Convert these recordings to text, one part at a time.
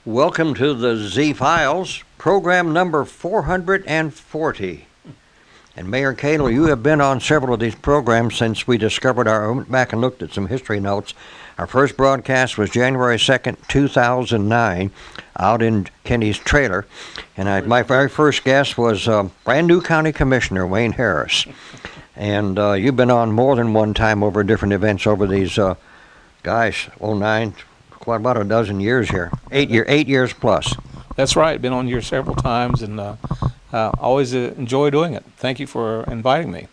Welcome to the Z Files, program number 440. And Mayor Cadle, you have been on several of these programs since we discovered went back and looked at some history notes. Our first broadcast was January 2nd, 2009, out in Kenny's trailer. And my very first guest was brand new county commissioner, Wayne Harris. And you've been on more than one time over different events over these, 09, quite about a dozen years here. 8 years plus. That's right. Been on here several times and always enjoy doing it. Thank you for inviting me.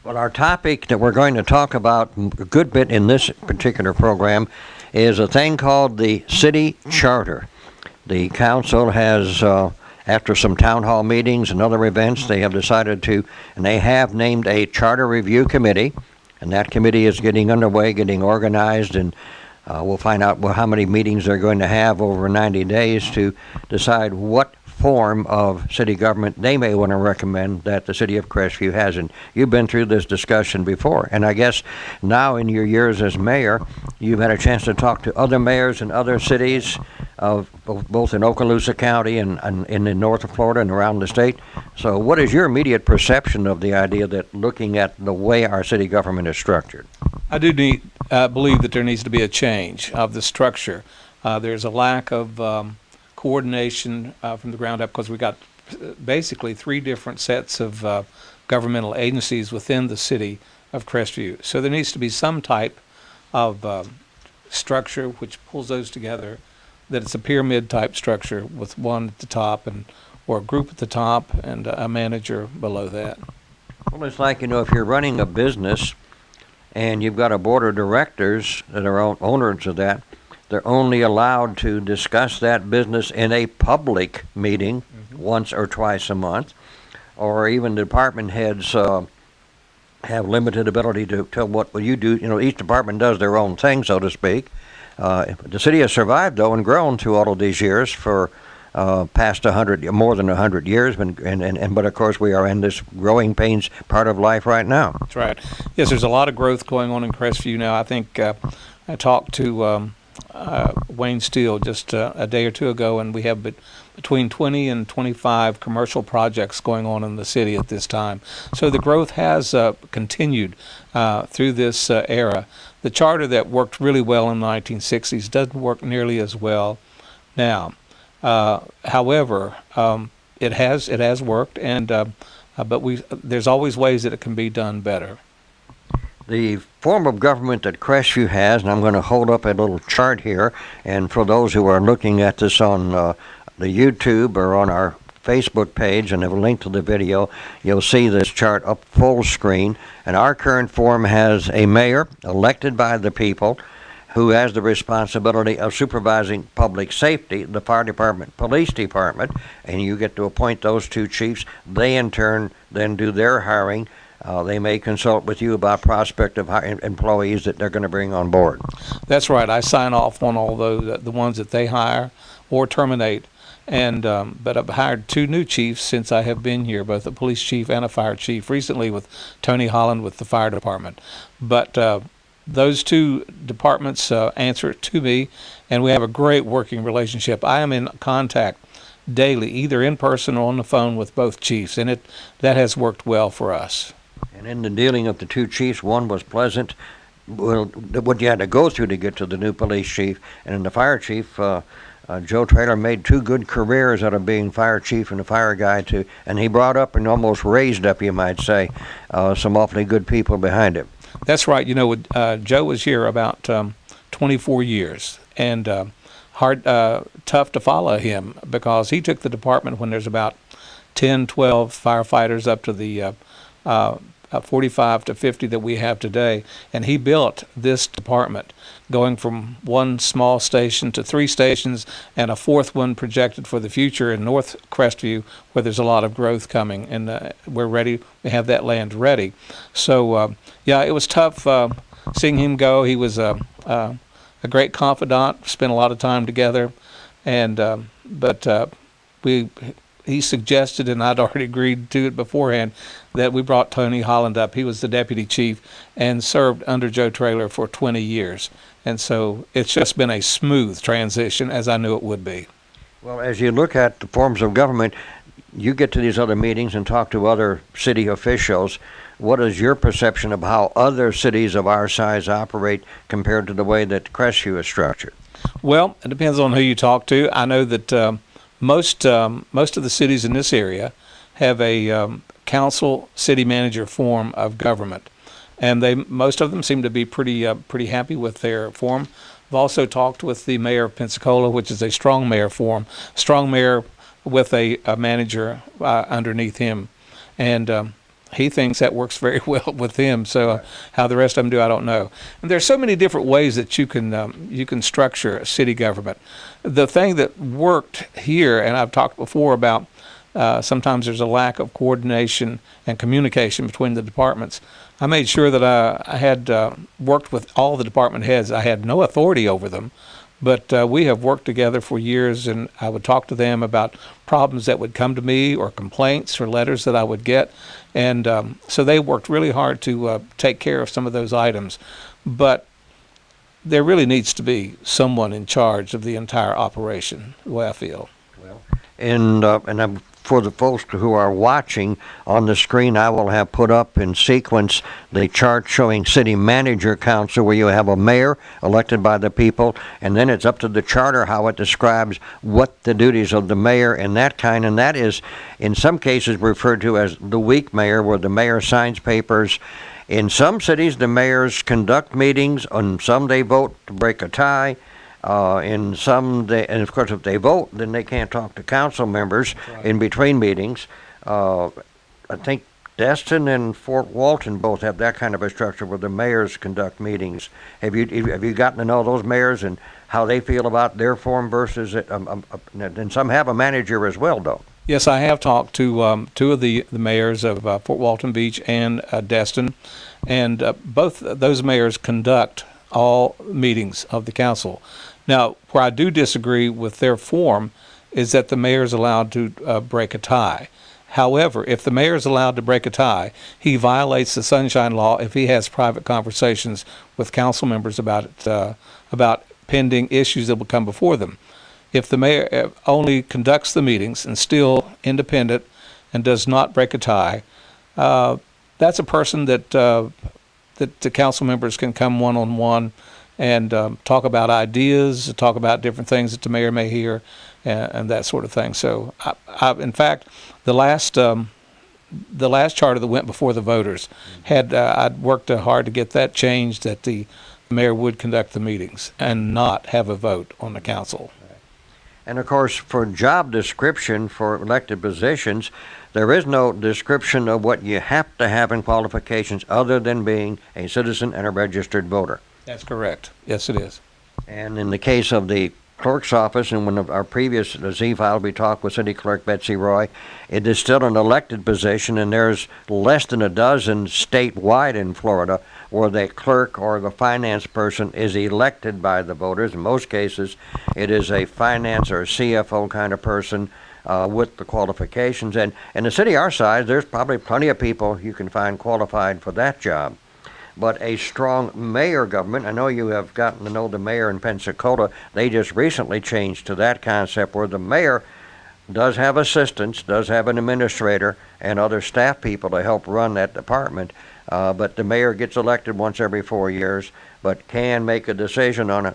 Well, our topic that we're going to talk about a good bit in this particular program is a thing called the City Charter. The council has, after some town hall meetings and other events, they have decided to, and they have named a charter review committee, and that committee is getting underway, getting organized, and we'll find out how many meetings they're going to have over 90 days to decide what form of city government they may want to recommend that the city of Crestview has. And you've been through this discussion before. And I guess now in your years as mayor, you've had a chance to talk to other mayors in other cities, of both in Okaloosa County and in the north of Florida and around the state. So what is your immediate perception of the idea that looking at the way our city government is structured? I do believe that there needs to be a change of the structure. There's a lack of coordination from the ground up because we got basically three different sets of governmental agencies within the city of Crestview. So there needs to be some type of structure which pulls those together, that it's a pyramid type structure with one at the top or a group at the top and a manager below that. Well, it's like, if you're running a business and you've got a board of directors that are owners of that, they're only allowed to discuss that business in a public meeting once or twice a month, or even department heads have limited ability to tell what you do. Each department does their own thing, so to speak. The city has survived, though, and grown through all of these years for past more than 100 years, but of course we are in this growing pains part of life right now. That's right. Yes, there's a lot of growth going on in Crestview now. I think I talked to Wayne Steele just a day or two ago, and we have between 20 and 25 commercial projects going on in the city at this time. So the growth has continued through this era. The charter that worked really well in the 1960s doesn't work nearly as well now. However, it has worked, but there's always ways that it can be done better. The form of government that Crestview has, and I'm going to hold up a little chart here, and for those who are looking at this on the YouTube or on our Facebook page and have a link to the video, you'll see this chart up full screen. And our current form has a mayor elected by the people who has the responsibility of supervising public safety, the fire department, police department, and you get to appoint those two chiefs. They in turn then do their hiring. They may consult with you about prospective employees that they're going to bring on board. That's right. I sign off on all those, the ones that they hire or terminate. But I've hired two new chiefs since I have been here, both a police chief and a fire chief, recently with Tony Holland with the fire department. But those two departments answer to me, and we have a great working relationship. I am in contact daily, either in person or on the phone with both chiefs, and that has worked well for us. And in the dealing of the two chiefs, one was pleasant, what you had to go through to get to the new police chief, and in the fire chief, Joe Traylor made two good careers out of being fire chief and a fire guy too, and he brought up and almost raised up, you might say, some awfully good people behind him. That's right. Joe was here about 24 years, and tough to follow him because he took the department when there's about 10, 12 firefighters up to the 45 to 50 that we have today, and he built this department, going from one small station to three stations and a fourth one projected for the future in North Crestview, where there's a lot of growth coming, and we're ready. We have that land ready. So it was tough seeing him go. He was a great confidant. Spent a lot of time together, but he suggested, and I'd already agreed to it beforehand, that we brought Tony Holland up. He was the deputy chief and served under Joe Traylor for 20 years. And so it's just been a smooth transition, as I knew it would be. Well, as you look at the forms of government, you get to these other meetings and talk to other city officials. What is your perception of how other cities of our size operate compared to the way that Crestview is structured? Well, it depends on who you talk to. I know that most of the cities in this area have a council city manager form of government, and most of them seem to be pretty happy with their form. I've also talked with the mayor of Pensacola, which is a strong mayor form, strong mayor with a manager underneath him, and he thinks that works very well with him. So how the rest of them do, I don't know. And there's so many different ways that you can structure a city government. The thing that worked here, and I've talked before about sometimes there's a lack of coordination and communication between the departments. I made sure that I had worked with all the department heads. I had no authority over them, but we have worked together for years, and I would talk to them about problems that would come to me or complaints or letters that I would get. And so they worked really hard to take care of some of those items. But there really needs to be someone in charge of the entire operation, the way I feel. Well, and for the folks who are watching on the screen, I will have put up in sequence the chart showing city manager council, where you have a mayor elected by the people, and then it's up to the charter how it describes what the duties of the mayor and that kind, and that is in some cases referred to as the weak mayor, where the mayor signs papers. In some cities, the mayors conduct meetings. On some, they vote to break a tie. In some, and of course, if they vote, then they can't talk to council members in between meetings. I think Destin and Fort Walton both have that kind of a structure where the mayors conduct meetings. Have you gotten to know those mayors and how they feel about their form versus it? And some have a manager as well, though. Yes, I have talked to two of the mayors of Fort Walton Beach and Destin, and both those mayors conduct all meetings of the council. Now, where I do disagree with their form is that the mayor is allowed to break a tie. However, if the mayor is allowed to break a tie, he violates the Sunshine Law if he has private conversations with council members about pending issues that will come before them. If the mayor only conducts the meetings and still independent and does not break a tie, that's a person that the council members can come one-on-one and talk about ideas, talk about different things that the mayor may hear, and that sort of thing. So, in fact, the last charter that went before the voters I'd worked hard to get that changed, that the mayor would conduct the meetings and not have a vote on the council. And of course, for job description for elected positions, there is no description of what you have to have in qualifications other than being a citizen and a registered voter. That's correct. Yes, it is. And in the case of the clerk's office, and one of our previous Z-File, we talked with City Clerk Betsy Roy, it is still an elected position, and there's less than a dozen statewide in Florida where the clerk or the finance person is elected by the voters. In most cases, it is a finance or a CFO kind of person with the qualifications. And in a city our size, there's probably plenty of people you can find qualified for that job. But a strong mayor government, I know you have gotten to know the mayor in Pensacola. They just recently changed to that concept where the mayor does have assistants, does have an administrator and other staff people to help run that department. But the mayor gets elected once every 4 years, but can make a decision on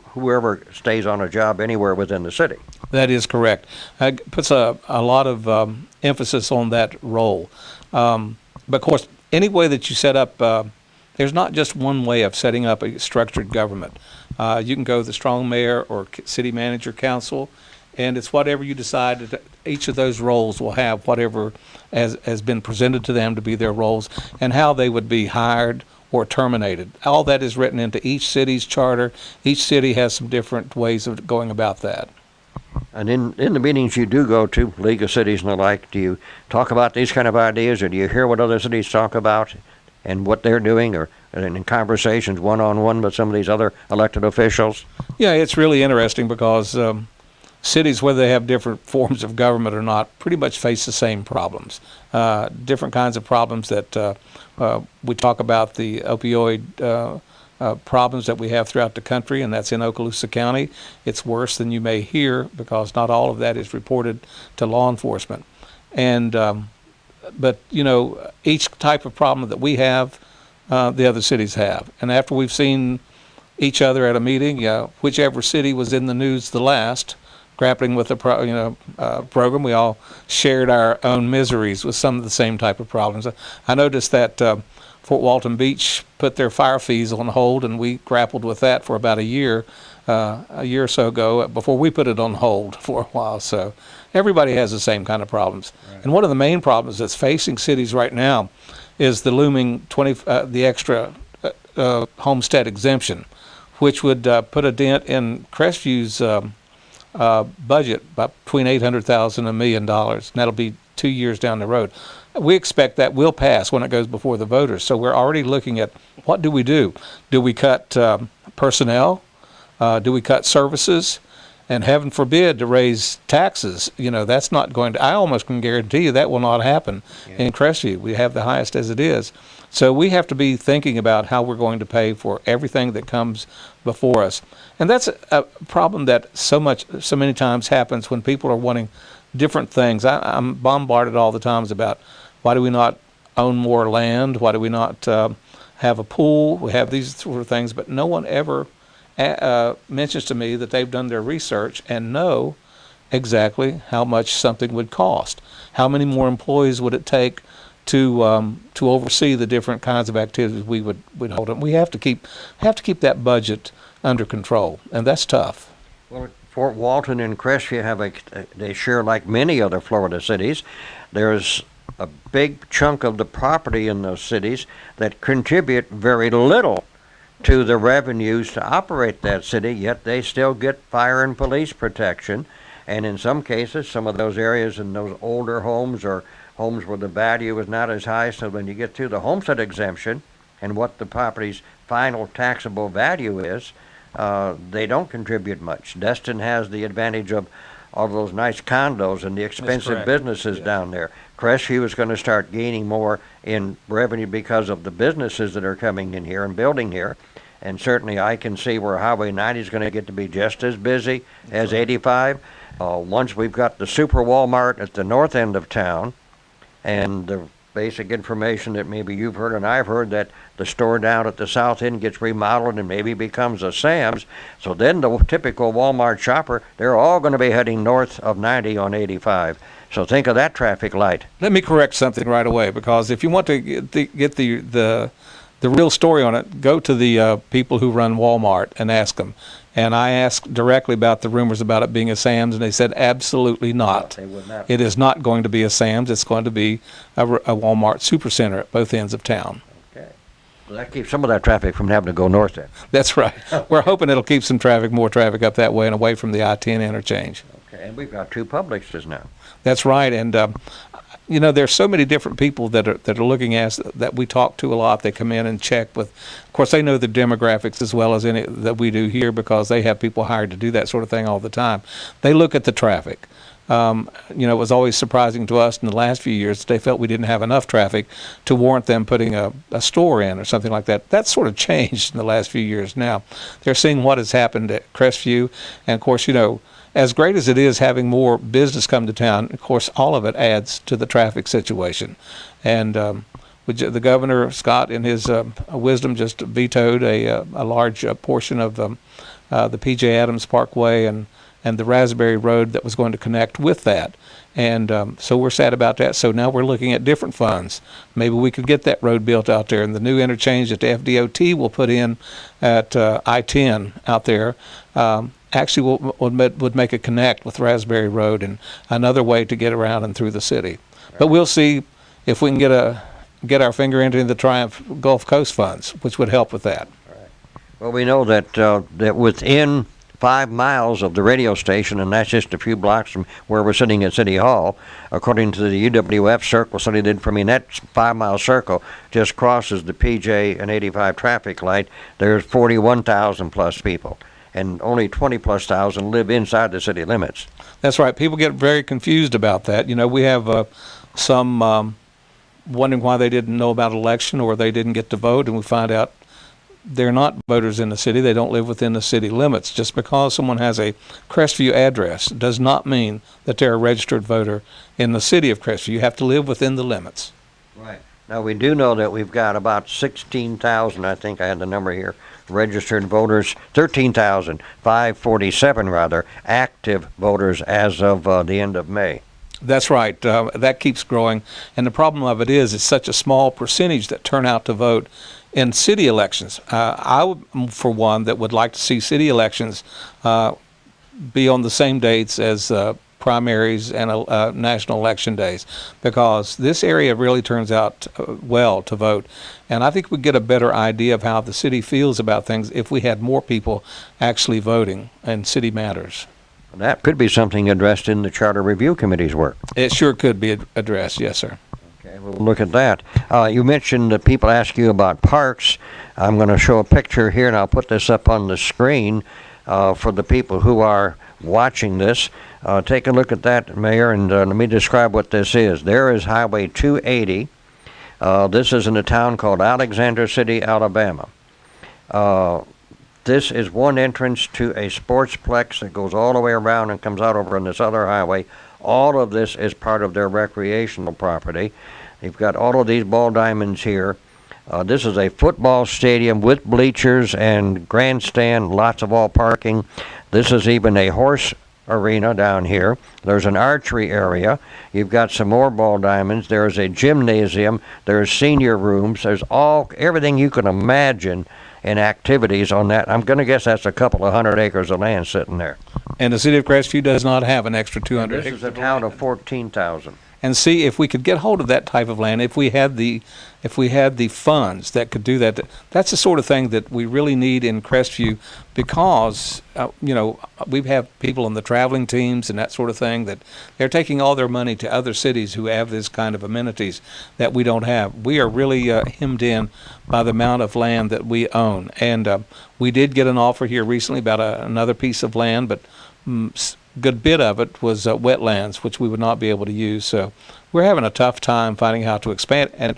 whoever stays on a job anywhere within the city. That is correct. It puts a lot of emphasis on that role. But of course, any way that you set up, there's not just one way of setting up a structured government. You can go the strong mayor or city manager council, and it's whatever you decide. That each of those roles will have whatever has been presented to them to be their roles, and how they would be hired or terminated. All that is written into each city's charter. Each city has some different ways of going about that. And in the meetings you do go to, League of Cities and the like, do you talk about these kind of ideas, or do you hear what other cities talk about and what they're doing, or in conversations one-on-one with some of these other elected officials? Yeah, it's really interesting because cities, whether they have different forms of government or not, pretty much face the same problems. Different kinds of problems that we talk about, the opioid problems that we have throughout the country, and that's in Okaloosa County. It's worse than you may hear because not all of that is reported to law enforcement. And but you know, each type of problem that we have, the other cities have. And after we've seen each other at a meeting, whichever city was in the news the last, grappling with the program, we all shared our own miseries with some of the same type of problems. I noticed that Fort Walton Beach put their fire fees on hold, and we grappled with that for about a year or so ago before we put it on hold for a while. So everybody has the same kind of problems. Right. And one of the main problems that's facing cities right now is the looming the extra homestead exemption, which would put a dent in Crestview's budget by between $800,000 and $1 million. And that'll be 2 years down the road. We expect that will pass when it goes before the voters. So we're already looking at what do we do? Do we cut personnel? Do we cut services? And heaven forbid to raise taxes. You know, that's not going to, I almost can guarantee you that will not happen in Crestview. We have the highest as it is. So we have to be thinking about how we're going to pay for everything that comes before us. And that's a problem that so many times happens when people are wanting different things. I'm bombarded all the times about why do we not own more land? Why do we not have a pool? We have these sort of things, but no one ever mentions to me that they've done their research and know exactly how much something would cost. How many more employees would it take to oversee the different kinds of activities we would hold? And we have to keep that budget under control, and that's tough. Well, Fort Walton and Crestview they share, like many other Florida cities, there's a big chunk of the property in those cities that contribute very little to the revenues to operate that city, yet they still get fire and police protection. And in some cases, some of those areas in those older homes or homes where the value is not as high, so when you get to the homestead exemption and what the property's final taxable value is, they don't contribute much. Destin has the advantage of all those nice condos and the expensive businesses down there. Crestview is going to start gaining more in revenue because of the businesses that are coming in here and building here. And certainly I can see where Highway 90 is going to get to be just as busy as 85. Once we've got the Super Walmart at the north end of town, and the basic information that maybe you've heard and I've heard, that the store down at the south end gets remodeled and maybe becomes a Sam's. So then the typical Walmart shopper, they're all going to be heading north of 90 on 85. So think of that traffic light. Let me correct something right away, because if you want to get the real story on it, go to the people who run Walmart and ask them. And I asked directly about the rumors about it being a Sam's, and they said absolutely not. No, they would not. It is not going to be a Sam's. It's going to be a Walmart supercenter at both ends of town. Okay. Well, that keeps some of that traffic from having to go north then. That's right. We're hoping it'll keep some more traffic up that way and away from the I-10 interchange. Okay, and we've got 2 Publixes now. That's right. And you know, there's so many different people that are looking at us that we talk to a lot. They come in and check with, of course, they know the demographics as well as any that we do here, because they have people hired to do that sort of thing all the time. They look at the traffic. You know, it was always surprising to us in the last few years that they felt we didn't have enough traffic to warrant them putting a store in or something like that. That's sort of changed in the last few years now. They're seeing what has happened at Crestview, and of course, you know, as great as it is having more business come to town, of course, all of it adds to the traffic situation. And the governor, Scott, in his wisdom, just vetoed a large portion of the P.J. Adams Parkway and the Raspberry Road that was going to connect with that. And so we're sad about that. So now we're looking at different funds. Maybe we could get that road built out there, and the new interchange that the FDOT will put in at I-10 out there actually would make a connect with Raspberry Road and another way to get around and through the city. Right. But we'll see if we can get our finger into the Triumph Gulf Coast funds, which would help with that. Right. Well, we know that that within 5 miles of the radio station, and that's just a few blocks from where we're sitting at City Hall, according to the UWF circle study did for me, that 5-mile circle just crosses the PJ and 85 traffic light. There's 41,000 plus people, and only 20+ thousand live inside the city limits. That's right. People get very confused about that. You know, we have some wondering why they didn't know about election or they didn't get to vote, and we find out they're not voters in the city. They don't live within the city limits. Just because someone has a Crestview address does not mean that they're a registered voter in the city of Crestview. You have to live within the limits. Right. Now, we do know that we've got about 16,000, I think I had the number here, registered voters, 13,547 rather, active voters as of the end of May. That's right. That keeps growing. And the problem of it is it's such a small percentage that turn out to vote in city elections. I would, for one, that would like to see city elections be on the same dates as primaries and national election days, because this area really turns out well to vote. And I think we'd get a better idea of how the city feels about things if we had more people actually voting in city matters. That could be something addressed in the Charter Review Committee's work. It sure could be addressed, yes, sir. Okay, we'll look at that. You mentioned that people ask you about parks. I'm going to show a picture here, and I'll put this up on the screen for the people who are watching this. Take a look at that, Mayor, and let me describe what this is. There is Highway 280. This is in a town called Alexander City, Alabama. This is one entrance to a sportsplex that goes all the way around and comes out over on this other highway. All of this is part of their recreational property. They've got all of these ball diamonds here. This is a football stadium with bleachers and grandstand, lots of all parking. This is even a horse arena down here. There's an archery area. You've got some more ball diamonds. There's a gymnasium. There's senior rooms. There's everything you can imagine in activities on that. I'm going to guess that's a couple of 100 acres of land sitting there. And the city of Crestview does not have an extra 200 acres. This is a town of 14,000. And see, if we could get hold of that type of land, if we had the funds that could do that, that's the sort of thing that we really need in Crestview, because we have people on the traveling teams and that sort of thing that they're taking all their money to other cities who have this kind of amenities that we don't have. We are really hemmed in by the amount of land that we own, and we did get an offer here recently about another piece of land, but good bit of it was wetlands, which we would not be able to use. So we're having a tough time finding how to expand, and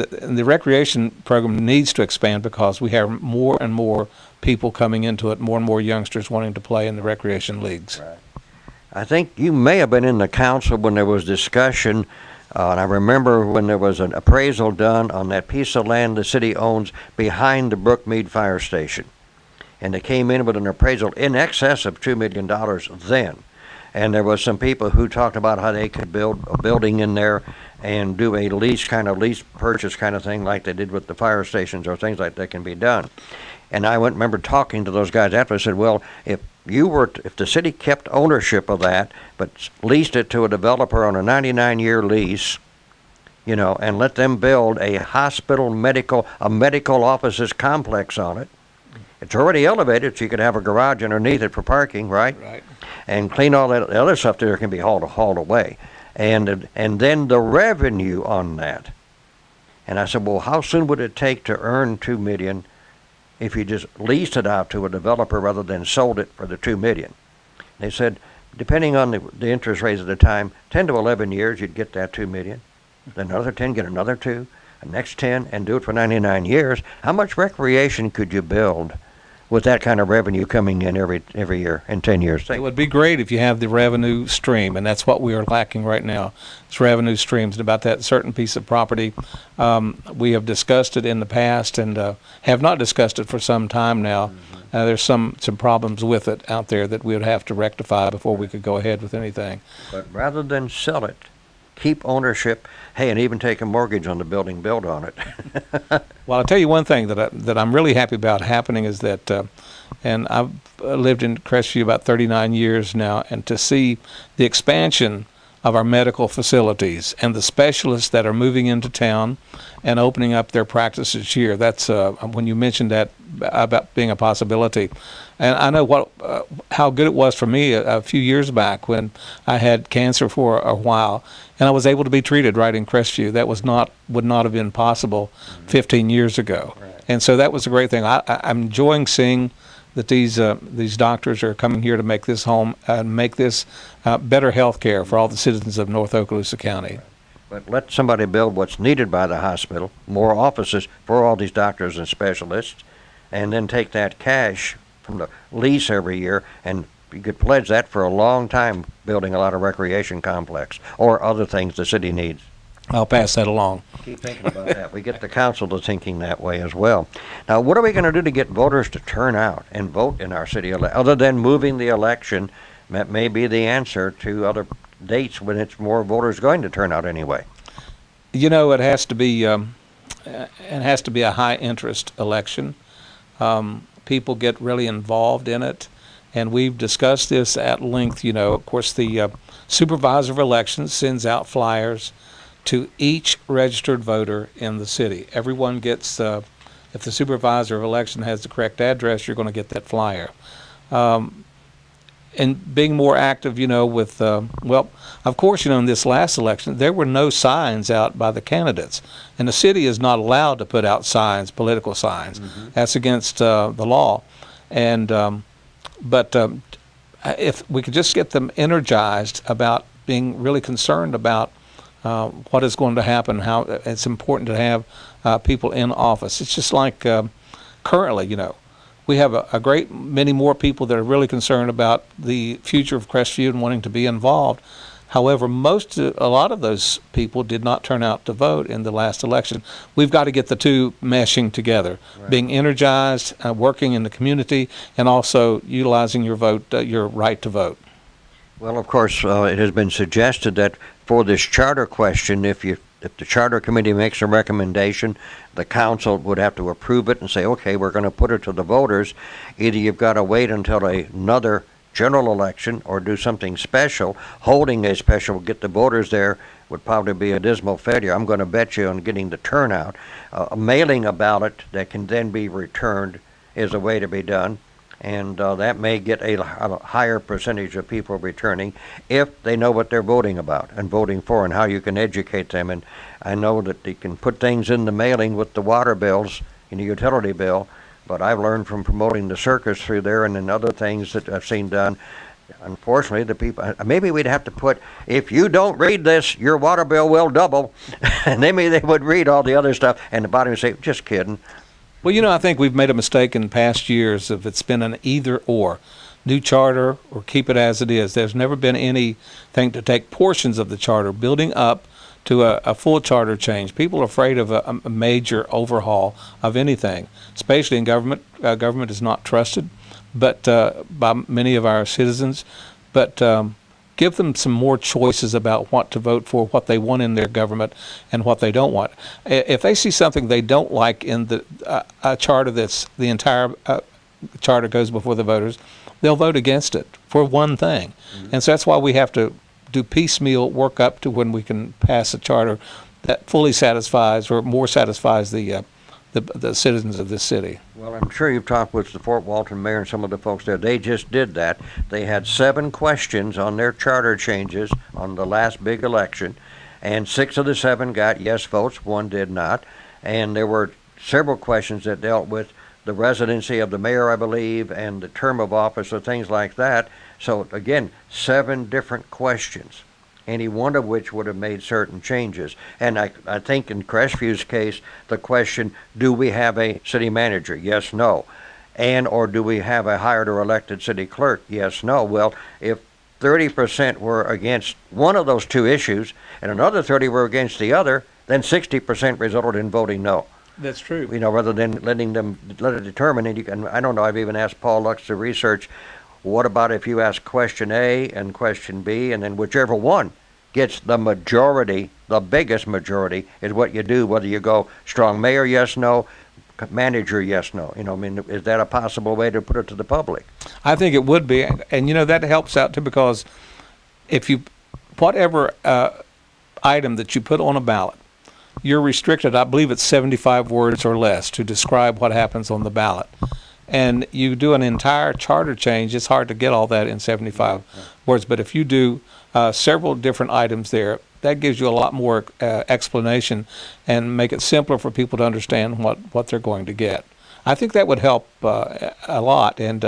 the recreation program needs to expand because we have more and more people coming into it, more and more youngsters wanting to play in the recreation leagues. Right. I think you may have been in the council when there was discussion, and I remember when there was an appraisal done on that piece of land the city owns behind the Brookmead Fire Station. And they came in with an appraisal in excess of $2 million then. And there was some people who talked about how they could build a building in there and do a lease purchase kind of thing like they did with the fire stations, or things like that can be done. And I remember talking to those guys after. I said, well, if the city kept ownership of that, but leased it to a developer on a 99-year lease, and let them build a hospital, medical offices complex on it. It's already elevated, so you could have a garage underneath it for parking, right? Right. And clean all that other stuff there can be hauled away. And then the revenue on that. And I said, well, how soon would it take to earn $2 million if you just leased it out to a developer rather than sold it for the $2 million? They said, depending on the interest rates at the time, 10 to 11 years, you'd get that $2 million. Then another 10, get another 2. The next 10, and do it for 99 years. How much recreation could you build with that kind of revenue coming in every year in 10 years? It would be great if you have the revenue stream, and that's what we are lacking right now. It's revenue streams. And about that certain piece of property, we have discussed it in the past and have not discussed it for some time now. Mm-hmm. There's some problems with it out there that we would have to rectify before we could go ahead with anything. But rather than sell it, keep ownership. Hey, and even take a mortgage on the building, build on it. Well, I'll tell you one thing that I'm really happy about happening is that, and I've lived in Crestview about 39 years now, and to see the expansion of our medical facilities and the specialists that are moving into town and opening up their practices here. That's when you mentioned that about being a possibility. And I know how good it was for me a few years back when I had cancer for a while, and I was able to be treated right in Crestview. That would not have been possible 15 years ago. Right. And so that was a great thing. I'm enjoying seeing that these doctors are coming here to make this home and make this better health care for all the citizens of North Okaloosa County. But let somebody build what's needed by the hospital, more offices for all these doctors and specialists, and then take that cash from the lease every year, and you could pledge that for a long time, building a lot of recreation complex or other things the city needs. I'll pass that along. Keep thinking about that. We get the council to thinking that way as well. Now, what are we going to do to get voters to turn out and vote in our city, other than moving the election? That may be the answer to other dates when it's more voters going to turn out anyway. You know, it has to be a high interest election. People get really involved in it, and we've discussed this at length. You know, of course, the supervisor of elections sends out flyers to each registered voter in the city. Everyone gets, if the supervisor of election has the correct address, you're going to get that flyer. And being more active, you know, with, well, of course, you know, in this last election, there were no signs out by the candidates. And the city is not allowed to put out signs, political signs. Mm-hmm. That's against the law. And, but if we could just get them energized about being really concerned about what is going to happen, how it's important to have people in office. It's just like currently, you know, we have a great many more people that are really concerned about the future of Crestview and wanting to be involved. However, a lot of those people did not turn out to vote in the last election. We've got to get the two meshing together, right. Being energized, working in the community, and also utilizing your vote, your right to vote. Well, of course, it has been suggested that for this charter question, if the charter committee makes a recommendation, the council would have to approve it and say, okay, we're going to put it to the voters. Either you've got to wait until another general election or do something special. Holding a special, get the voters there, would probably be a dismal failure. I'm going to bet you on getting the turnout. Mailing a ballot that can then be returned is a way to be done. And that may get a higher percentage of people returning if they know what they're voting about and voting for, and how you can educate them. And I know that they can put things in the mailing with the water bills in the utility bill, but I've learned from promoting the circus through there and in other things that I've seen done. Unfortunately, the people, maybe we'd have to put, if you don't read this, your water bill will double. And maybe they would read all the other stuff, and the bottom would say, just kidding. Well, you know, I think we've made a mistake in past years if it's been an either or, new charter or keep it as it is. There's never been anything to take portions of the charter, building up to a full charter change. People are afraid of a major overhaul of anything, especially in government. Government is not trusted, but by many of our citizens. But give them some more choices about what to vote for, what they want in their government, and what they don't want. If they see something they don't like in a charter that's the entire charter goes before the voters, they'll vote against it for one thing. Mm-hmm. And so that's why we have to do piecemeal work up to when we can pass a charter that fully satisfies or more satisfies the citizens of this city. Well, I'm sure you've talked with the Fort Walton mayor and some of the folks there. They just did that. They had 7 questions on their charter changes on the last big election, and 6 of the 7 got yes votes, 1 did not. And there were several questions that dealt with the residency of the mayor, I believe, and the term of office or things like that. So again, 7 different questions, any one of which would have made certain changes. And I think in Crestview's case, the question, do we have a city manager? Yes, no. And or do we have a hired or elected city clerk? Yes, no. Well, if 30% were against one of those 2 issues and another 30 were against the other, then 60% resulted in voting no. That's true. You know, rather than letting them let it determine. And I don't know, I've even asked Paul Lux to research, what about if you ask question A and question B, and then whichever one gets the majority, the biggest majority, is what you do, whether you go strong mayor, yes, no, manager, yes, no. You know, I mean, is that a possible way to put it to the public? I think it would be. And, you know, that helps out, too, because if you, whatever item that you put on a ballot, you're restricted, I believe it's 75 words or less to describe what happens on the ballot. And you do an entire charter change, it's hard to get all that in 75 words. But if you do several different items there, that gives you a lot more explanation and make it simpler for people to understand what they're going to get. I think that would help a lot. And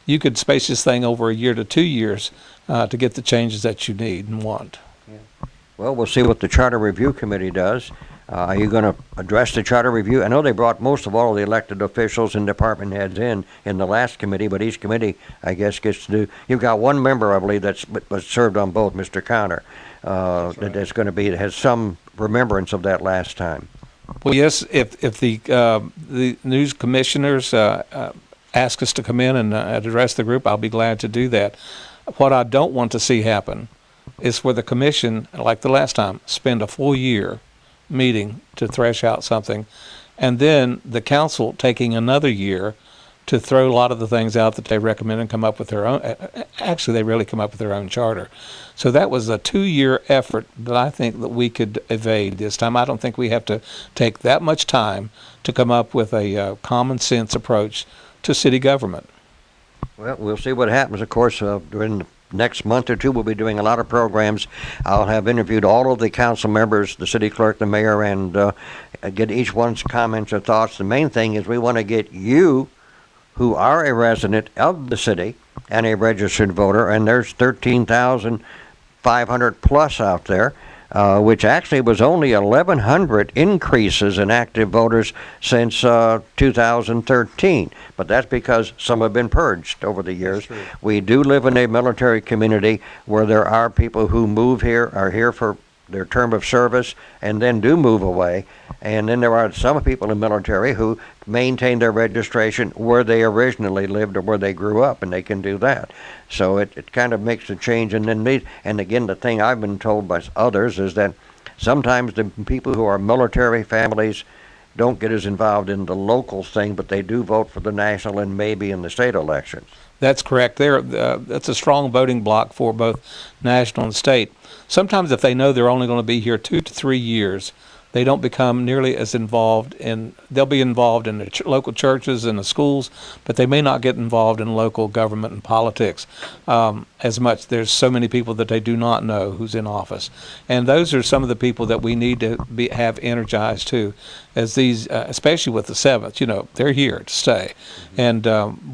you could space this thing over a year to 2 years to get the changes that you need and want. Yeah. Well, we'll see what the Charter Review Committee does. Are you going to address the charter review? I know they brought most of all of the elected officials and department heads in the last committee, but each committee, I guess, gets to do. You've got one member, I believe, that's was served on both, Mr. Connor. That's right. That's going to be has some remembrance of that last time. Well, yes. If the news commissioners ask us to come in and address the group, I'll be glad to do that. What I don't want to see happen is for the commission, like the last time, spend a full year meeting to thresh out something, and then the council taking another year to throw a lot of the things out that they recommend and come up with their own. Actually, they really come up with their own charter. So that was a 2-year effort that I think that we could evade this time. I don't think we have to take that much time to come up with a common sense approach to city government. Well, we'll see what happens. Of course, during the next month or two, we'll be doing a lot of programs. I'll have interviewed all of the council members, the city clerk, the mayor, and get each one's comments or thoughts. The main thing is we want to get you, who are a resident of the city and a registered voter, and there's 13,500 plus out there, which actually was only 1,100 increases in active voters since 2013. But that's because some have been purged over the years. We do live in a military community where there are people who move here, are here for their term of service, and then do move away. And then there are some people in the military who maintain their registration where they originally lived or where they grew up, and they can do that. So it kind of makes a change. And then and again, the thing I've been told by others is that sometimes the people who are military families don't get as involved in the local thing, but they do vote for the national and maybe in the state elections. That's correct. That's a strong voting block for both national and state. Sometimes if they know they're only going to be here 2 to 3 years, they don't become nearly as involved they'll be involved in the local churches and the schools, but they may not get involved in local government and politics as much. There's so many people that they do not know who's in office. And those are some of the people that we need to have energized too, as these, especially with the 7th, they're here to stay. And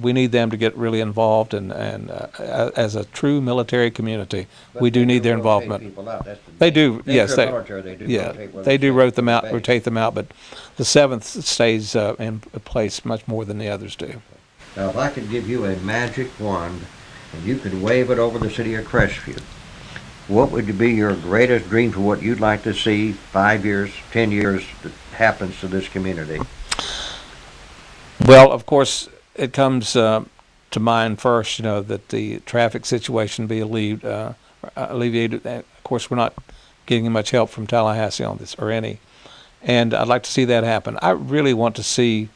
we need them to get really involved, and as a true military community, but we do need their involvement. They do, yes. They do rotate them out, but the 7th stays in place much more than the others do. Now, if I could give you a magic wand and you could wave it over the city of Crestview, what would be your greatest dream for what you'd like to see 5 years, 10 years that happens to this community? Well, of course, it comes to mind first, that the traffic situation be alleviated. Of course, we're not getting much help from Tallahassee on this, or any. And I'd like to see that happen. I really want to see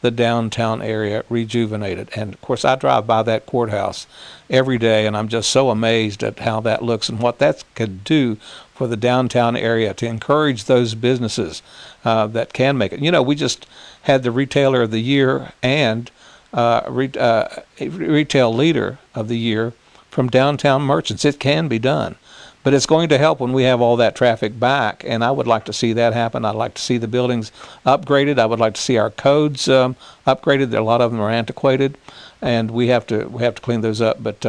the downtown area rejuvenated. And, of course, I drive by that courthouse every day, and I'm just so amazed at how that looks and what that could do for the downtown area to encourage those businesses that can make it. We just had the Retailer of the Year and Retail Leader of the Year from Downtown Merchants. It can be done. But it's going to help when we have all that traffic back, and I would like to see that happen. I'd like to see the buildings upgraded. I would like to see our codes upgraded. A lot of them are antiquated, and we have to clean those up. But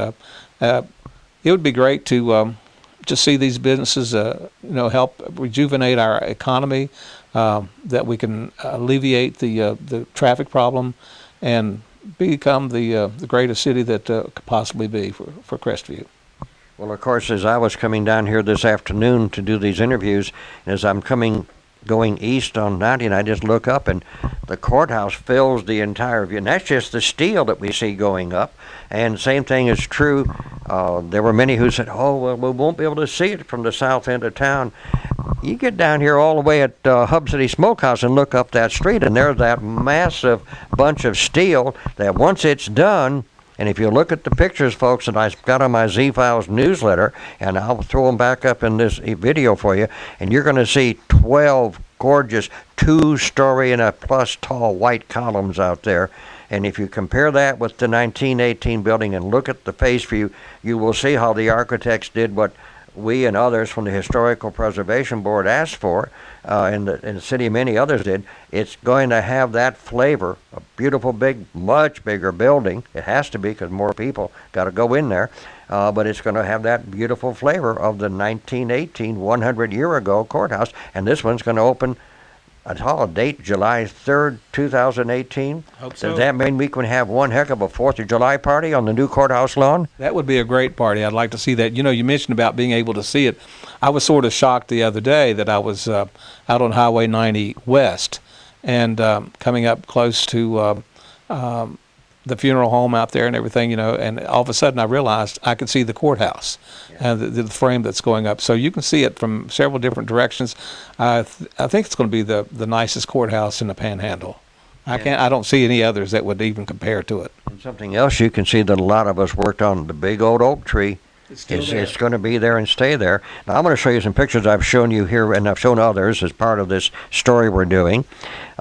it would be great to just see these businesses, help rejuvenate our economy, that we can alleviate the traffic problem, and become the greatest city that could possibly be for Crestview. Well, of course, as I was coming down here this afternoon to do these interviews, as I'm going east on 90, and I just look up, and the courthouse fills the entire view. And that's just the steel that we see going up. And same thing is true. There were many who said, oh, well, we won't be able to see it from the south end of town. You get down here all the way at Hub City Smokehouse and look up that street, and there's that massive bunch of steel that once it's done, and if you look at the pictures, folks, that I've got on my Z-Files newsletter, and I'll throw them back up in this video for you, and you're going to see 12 gorgeous 2-story and a plus tall white columns out there. And if you compare that with the 1918 building and look at the face view, you will see how the architects did what we and others from the Historical Preservation Board asked for, and the city, many others did. It's going to have that flavor, a beautiful, big, much bigger building. It has to be, because more people got to go in there. but it's going to have that beautiful flavor of the 1918, 100-year-ago courthouse. And this one's going to open, I saw a date, July 3rd, 2018. Hope so. Does that mean we can have one heck of a 4th of July party on the new courthouse lawn? That would be a great party. I'd like to see that. You know, you mentioned about being able to see it. I was sort of shocked the other day that I was out on Highway 90 West and coming up close to the funeral home out there and everything, you know, and all of a sudden I realized I could see the courthouse and the frame that's going up. So you can see it from several different directions. I think it's going to be the nicest courthouse in the Panhandle. I don't see any others that would even compare to it. And something else you can see that a lot of us worked on, the big old oak tree. It's going to be there and stay there. Now, I'm going to show you some pictures I've shown you here, and I've shown others as part of this story we're doing.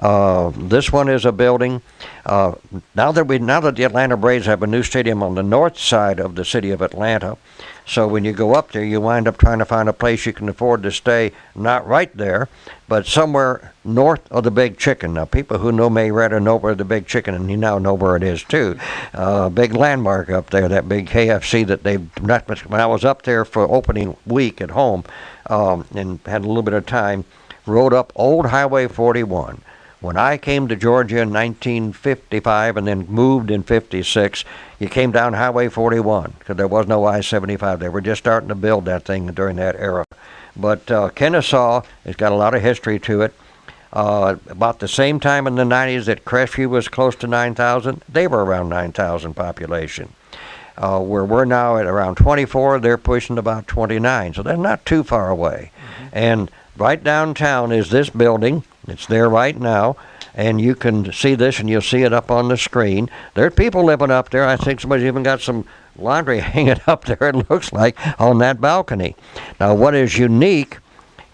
This one is a building. Now that the Atlanta Braves have a new stadium on the north side of the city of Atlanta, so when you go up there, you wind up trying to find a place you can afford to stay, not right there, but somewhere north of the Big Chicken. Now, people who know Marietta know where the Big Chicken, and you now know where it is too. Big landmark up there, that big KFC that they've. When I was up there for opening week at home, and had a little bit of time, rode up Old Highway 41. When I came to Georgia in 1955 and then moved in 56, you came down Highway 41 because there was no I-75. They were just starting to build that thing during that era. But Kennesaw has got a lot of history to it. About the same time in the 90s that Crestview was close to 9,000, they were around 9,000 population. Where we're now at around 24, they're pushing about 29, so they're not too far away. Mm-hmm. And right downtown is this building. It's there right now, and you can see this, and you'll see it up on the screen. There are people living up there. I think somebody's even got some laundry hanging up there, it looks like, on that balcony. Now, what is unique,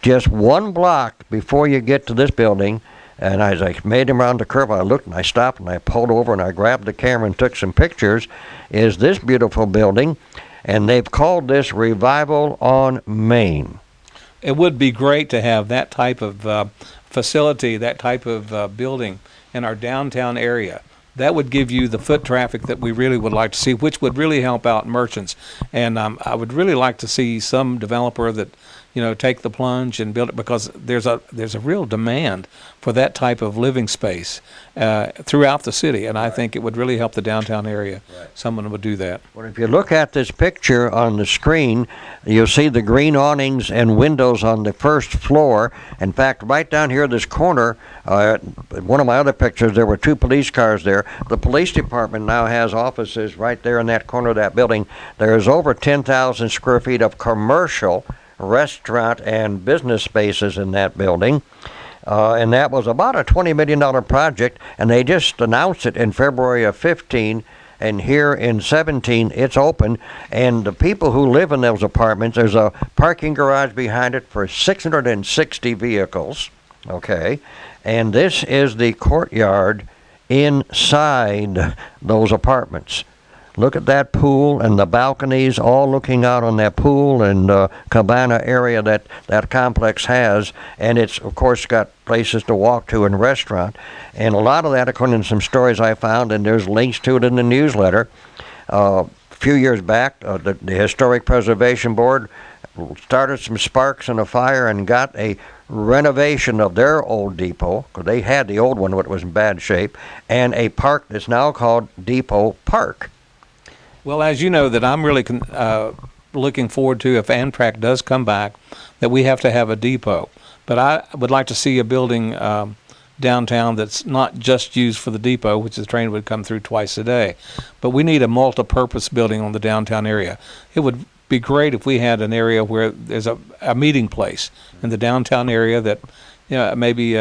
just one block before you get to this building, and as I made him around the curve, I looked and I stopped and I pulled over and I grabbed the camera and took some pictures, is this beautiful building, and they've called this Revival on Main. It would be great to have that type of facility, that type of building in our downtown area. That would give you the foot traffic that we really would like to see, which would really help out merchants. And I would really like to see some developer that, you know, take the plunge and build it, because there's a real demand for that type of living space throughout the city, and I think it would really help the downtown area. Right. Someone would do that. Well, if you look at this picture on the screen, you'll see the green awnings and windows on the first floor. In fact, right down here, this corner, one of my other pictures, there were 2 police cars there. The police department now has offices right there in that corner of that building. There is over 10,000 square feet of commercial restaurant and business spaces in that building. And that was about a $20 million project, and they just announced it in February of 15, and here in 17 it's open. And the people who live in those apartments, there's a parking garage behind it for 660 vehicles, okay? And this is the courtyard inside those apartments. Look at that pool and the balconies, all looking out on that pool and cabana area that complex has. And it's, of course, got places to walk to and restaurant. And a lot of that, according to some stories I found, and there's links to it in the newsletter, a few years back, the Historic Preservation Board started some sparks in a fire and got a renovation of their old depot, because they had the old one, but it was in bad shape, and a park that's now called Depot Park. Well, as you know, that I'm really looking forward to, if Amtrak does come back, that we have to have a depot. But I would like to see a building downtown that's not just used for the depot, which the train would come through twice a day. But we need a multi-purpose building on the downtown area. It would be great if we had an area where there's a meeting place in the downtown area that, you know, maybe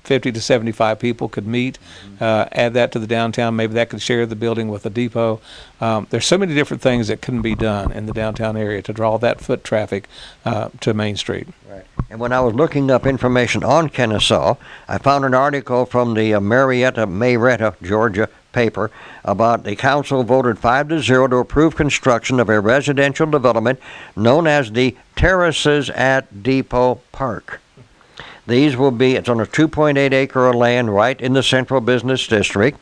50 to 75 people could meet, add that to the downtown. Maybe that could share the building with a depot. There's so many different things that can be done in the downtown area to draw that foot traffic to Main Street. Right. And when I was looking up information on Kennesaw, I found an article from the Marietta, Georgia paper about the council voted 5-0 to approve construction of a residential development known as the Terraces at Depot Park. These will be, it's on a 2.8 acre of land right in the central business district.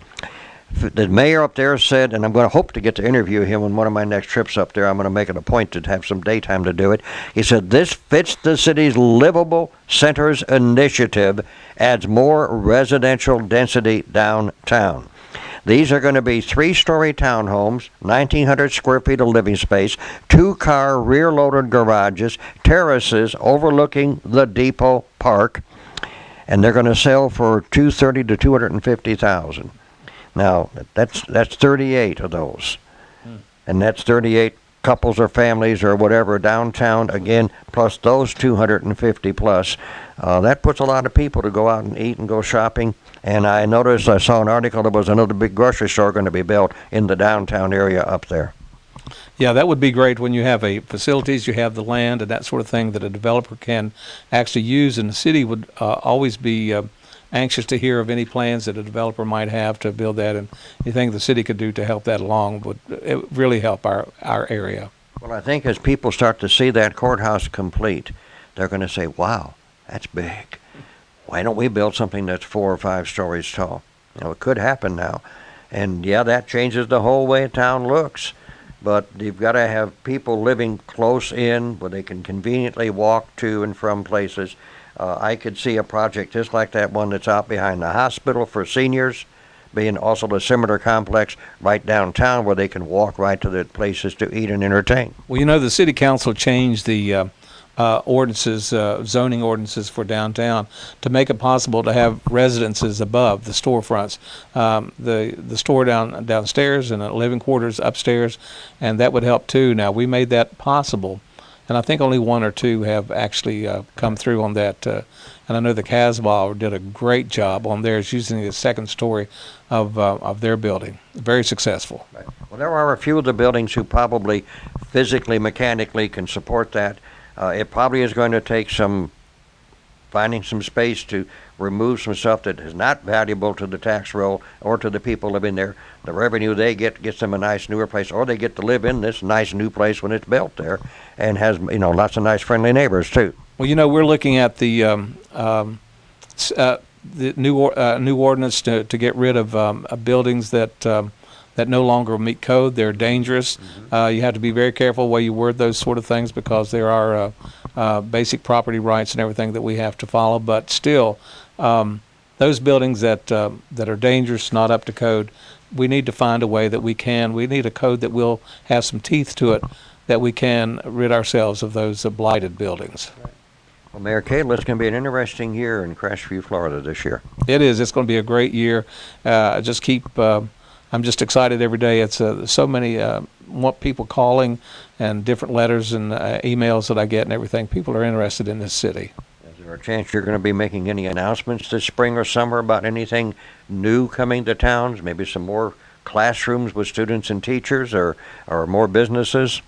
The mayor up there said, and I'm going to hope to get to interview him on one of my next trips up there. I'm going to make it a point to have some daytime to do it. He said, this fits the city's Livable Centers initiative, adds more residential density downtown. These are going to be 3-story townhomes, 1,900 square feet of living space, 2-car rear-loaded garages, terraces overlooking the depot park, and they're going to sell for $230,000 to $250,000. Now, that's 38 of those, and that's 38 couples or families or whatever downtown, again, plus those 250 plus. That puts a lot of people to go out and eat and go shopping. And I noticed, I saw an article, there was another big grocery store going to be built in the downtown area up there. Yeah, that would be great when you have facilities, you have the land and that sort of thing that a developer can actually use. And the city would always be anxious to hear of any plans that a developer might have to build that, and anything the city could do to help that along would really help our area. Well, I think as people start to see that courthouse complete, they're going to say, wow, that's big. Why don't we build something that's 4 or 5 stories tall? You know, it could happen now. And yeah, that changes the whole way town looks. But you've got to have people living close in where they can conveniently walk to and from places. I could see a project just like that one that's out behind the hospital for seniors, being also the similar complex right downtown where they can walk right to the places to eat and entertain. Well, you know, the city council changed the ordinances, zoning ordinances for downtown to make it possible to have residences above the storefronts, the store downstairs and the living quarters upstairs, and that would help too. Now, we made that possible, and I think only 1 or 2 have actually come through on that. And I know the Casbah did a great job on theirs using the 2nd story of their building. Very successful. Right. Well, there are a few of the buildings who probably physically, mechanically can support that. It probably is going to take finding some space to remove some stuff that is not valuable to the tax roll or to the people living there. The revenue they get gets them a nice newer place, or they get to live in this nice new place when it's built there, and has, you know, lots of nice friendly neighbors too. Well, you know, we're looking at the new ordinance to get rid of buildings that no longer meet code. They're dangerous. You have to be very careful where you word those sort of things, because there are basic property rights and everything that we have to follow. But still, those buildings that are dangerous, not up to code, we need to find a way that we need a code that will have some teeth to it, that we can rid ourselves of those blighted buildings. Well, Mayor Cadle, it's going to be an interesting year in Crestview, Florida this year. It is. It's going to be a great year. I'm just excited every day. It's so many people calling, and different letters and emails that I get and everything. People are interested in this city. Is there a chance you're going to be making any announcements this spring or summer about anything new coming to towns? Maybe some more classrooms with students and teachers, or more businesses?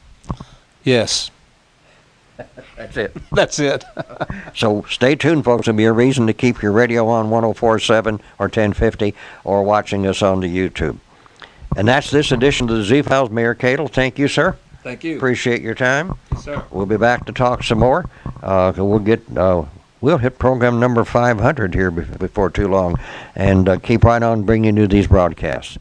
Yes. That's it. That's it. So stay tuned, folks. There'll be a reason to keep your radio on 104.7 or 1050, or watching us on the YouTube. And that's this edition of the Z-Files. Mayor Cadle, thank you, sir. Thank you. Appreciate your time. Yes, sir. We'll be back to talk some more. We'll hit program number 500 here before too long, and keep right on bringing you these broadcasts.